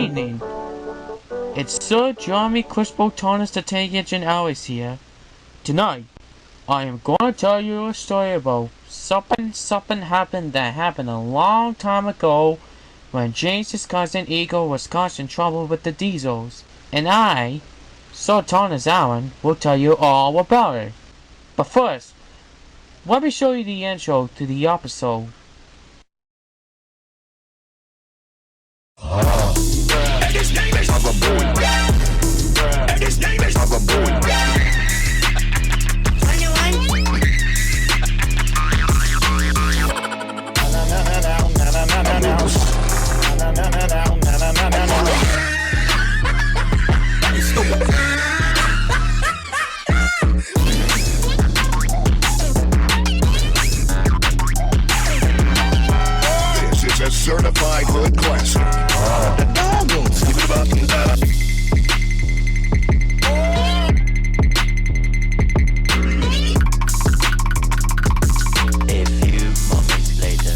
evening. It's Sir Jeremy Crispo Thomas the Tank Engine Alice here. Tonight, I am going to tell you a story about something happened that happened a long time ago when James's cousin Eagle was causing trouble with the Diesels. And I, Sir Thomas Allen, will tell you all about it. But first, let me show you the intro to the episode. His name is Baba Booey. His name is Baba Booey. This is a certified hood classic. Give it about A few moments later.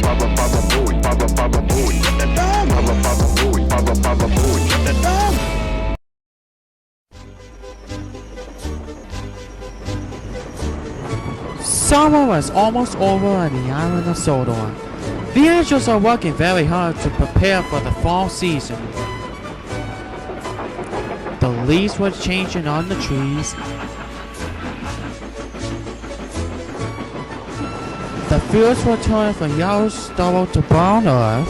Baba Booey, Baba Booey. Baba Booey, Baba Booey. Summer was almost over on the island of Sodor. The angels are working very hard to prepare for the fall season. The leaves were changing on the trees. The fields were turning from yellow stubble to brown earth.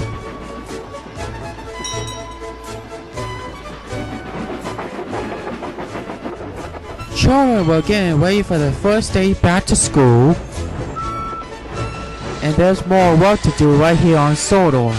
Children were getting ready for their first day back to school. And there's more work to do right here on Sodor.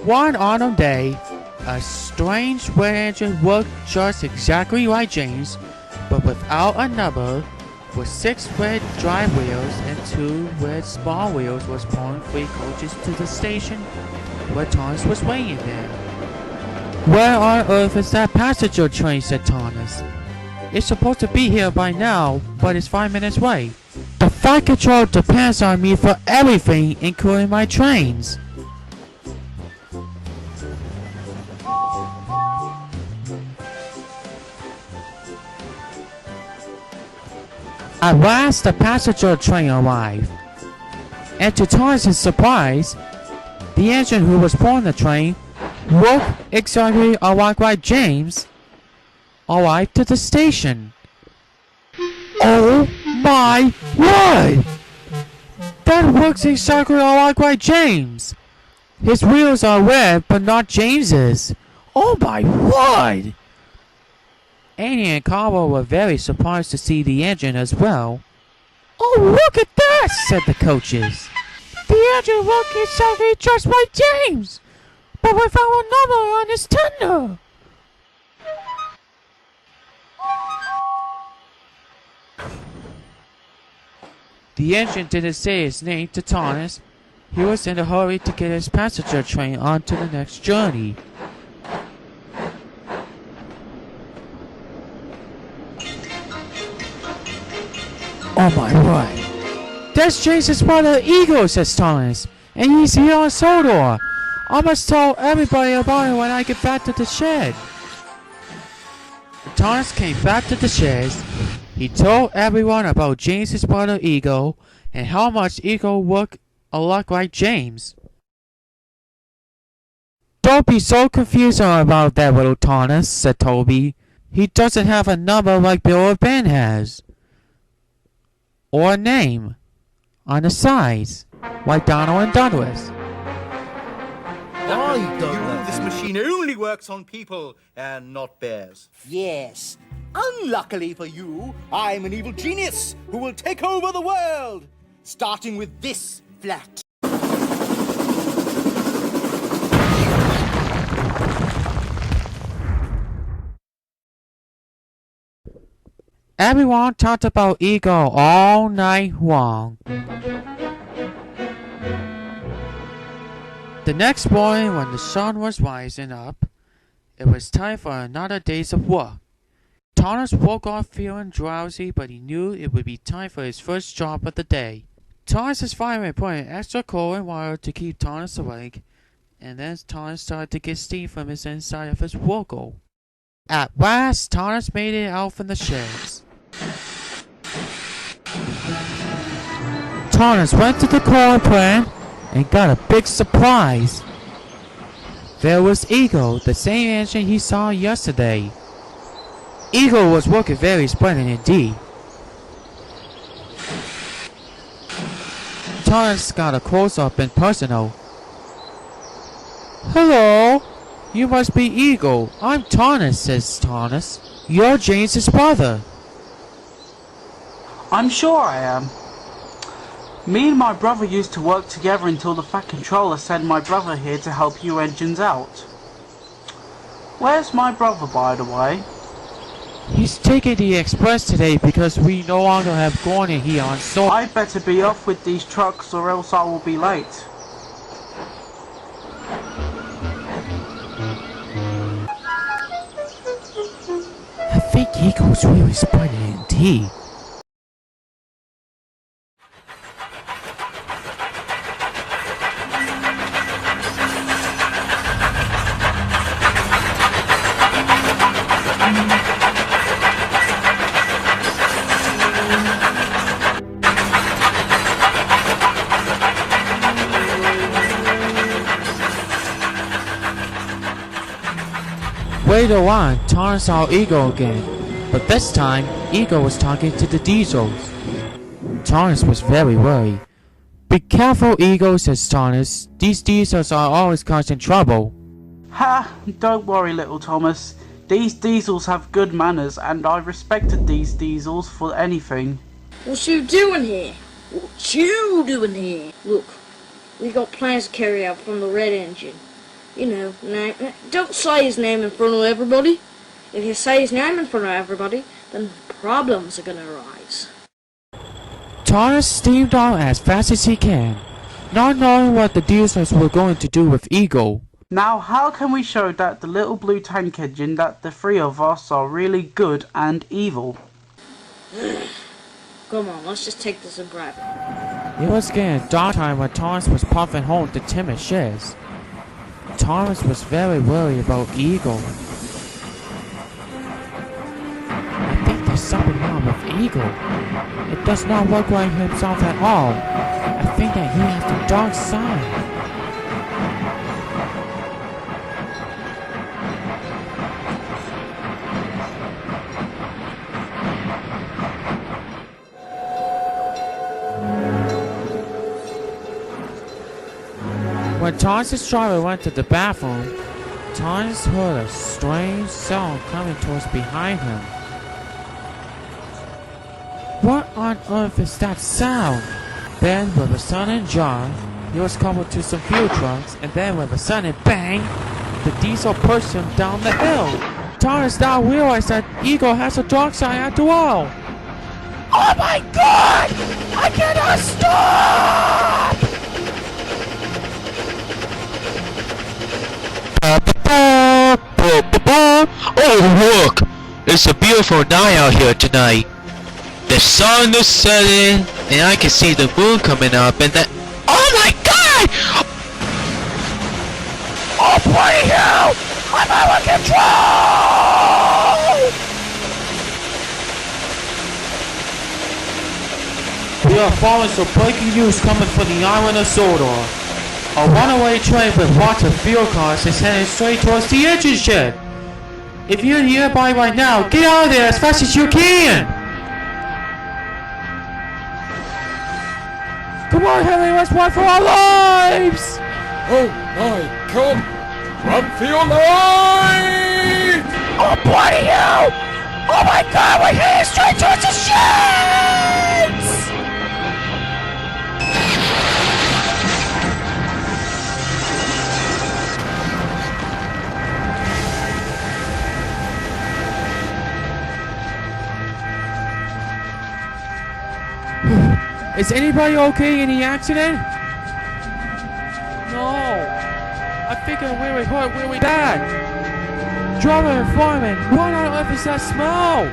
One autumn day, a strange red engine worked just exactly like James, but without a number, with 6 red drive wheels and 2 red small wheels, was pulling 3 coaches to the station where Thomas was waiting there. "Where on earth is that passenger train?" said Thomas. "It's supposed to be here by now, but it's 5 minutes late. The flight control depends on me for everything, including my trains." At last, the passenger train arrived, and to Thomas's surprise, the engine who was pulling the train worked exactly like James arrived to the station. Oh my word! That works exactly like James! His wheels are red, but not James's. Oh my word! Annie and Carlo were very surprised to see the engine as well. "Oh, look at that!" said the coaches. "The engine works exactly just like James, but without a number on his tender." The engine didn't say his name to Thomas. He was in a hurry to get his passenger train on to the next journey. "Oh my word! That's James's brother Eagle," says Thomas, "and he's here on Sodor. I must tell everybody about it when I get back to the shed." Thomas came back to the shed. He told everyone about James's brother Eagle and how much Eagle worked a lot like James. "Don't be so confused about that, little Thomas," said Toby. "He doesn't have a number like Bill or Ben has. Or a name on the sides, like Donald and Douglas." This machine only works on people and not bears. Yes. Unluckily for you, I'm an evil genius who will take over the world, starting with this flat. Everyone talked about Eagle all night long. The next morning, when the sun was rising up, it was time for another day's of work. Thomas woke up feeling drowsy, but he knew it would be time for his first job of the day. Thomas's fireman put in extra coal and water to keep Thomas awake, and then Thomas started to get steam from his inside of his wool. At last, Thomas made it out from the sheds. Thomas went to the coal plant and got a big surprise. There was Eagle, the same engine he saw yesterday. Eagle was working very splendid indeed. Thomas got a close-up and personal. Hello, you must be Eagle. I'm Thomas, says Thomas. You're James's brother. I'm sure I am. Me and my brother used to work together until the Fat Controller sent my brother here to help you engines out. Where's my brother, by the way? He's taking the express today because we no longer have Gordon here on so I better be off with these trucks or else I will be late. I think Eagle's really splendid indeed. Later on, Thomas saw Eagle again, but this time, Eagle was talking to the Diesels. Thomas was very worried. Be careful, Eagle, says Thomas. These Diesels are always causing trouble. Ha! Don't worry, little Thomas. These Diesels have good manners, and I respected these Diesels for anything. What you doing here? What you doing here? Look, we got plans to carry out from the Red Engine. You know, don't say his name in front of everybody. If you say his name in front of everybody, then problems are gonna arise. Thomas steamed on as fast as he can, not knowing what the Diesels were going to do with Eagle. Now, how can we show that the little blue tank engine that the three of us are really good and evil? Come on, let's just take this and grab it. It was getting dark time when Thomas was puffing home the timid sheds. Thomas was very worried about Eagle. I think there's something wrong with Eagle. It does not look like himself at all. I think that he has the dark side. When Thomas's driver went to the bathroom, Thomas heard a strange sound coming towards behind him. What on earth is that sound? Then, with a sudden jar, he was coupled to some fuel trucks, and then with a sudden bang, the diesel pushed him down the hill. Thomas now realized that Eagle has a dark side after all. Oh my God! I cannot stop! Oh, look! It's a beautiful night out here tonight. The sun is setting, and I can see the moon coming up, and that— oh my God! Oh, bloody hell! I'm out of control! We are following some breaking news coming from the island of Sodor. A runaway train with lots of fuel cars is heading straight towards the engine shed. If you're nearby right now, get out of there as fast as you can! Come on, Henry, let's run for our lives! Oh my God! Run for your life! Oh, bloody hell! Oh my God, we're heading straight towards the sheds! Is anybody okay in the accident? No. I think I'm really hurt, really bad. Driver and fireman, what on earth is that smell?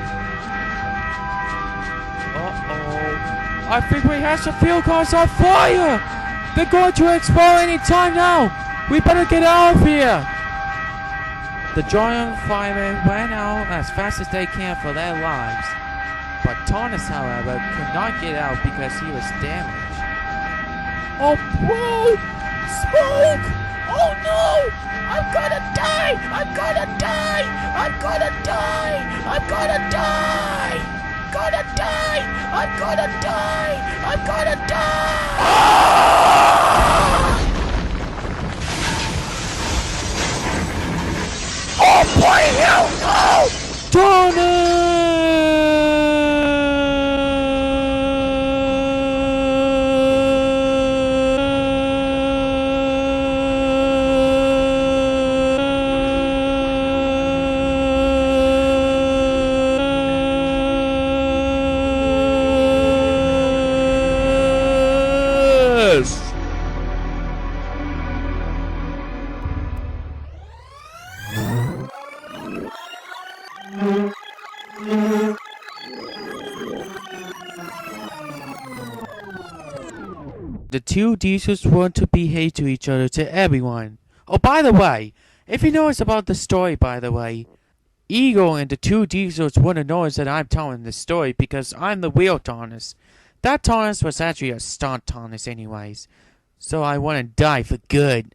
Uh-oh. I think we have some fuel cars on fire. They're going to explode any time now. We better get out of here. The driver and firemen ran out as fast as they can for their lives. But Thomas, however, could not get out because he was damaged. Oh, bro! Smoke! Oh no! I'm gonna die! I'm gonna die! I'm gonna die! I'm gonna die! Gonna die! I'm gonna die! I'm gonna die! Oh, boy, hell no! The two diesels want to behave to each other, to everyone. Oh, by the way, if you notice about the story, by the way, Eagle and the two diesels wouldn't notice that I'm telling the story because I'm the real Thomas. That Thomas was actually a stunt Thomas anyways. So I wouldn't die for good.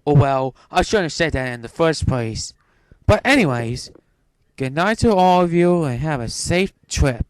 Oh well, I shouldn't have said that in the first place. But anyways, good night to all of you and have a safe trip.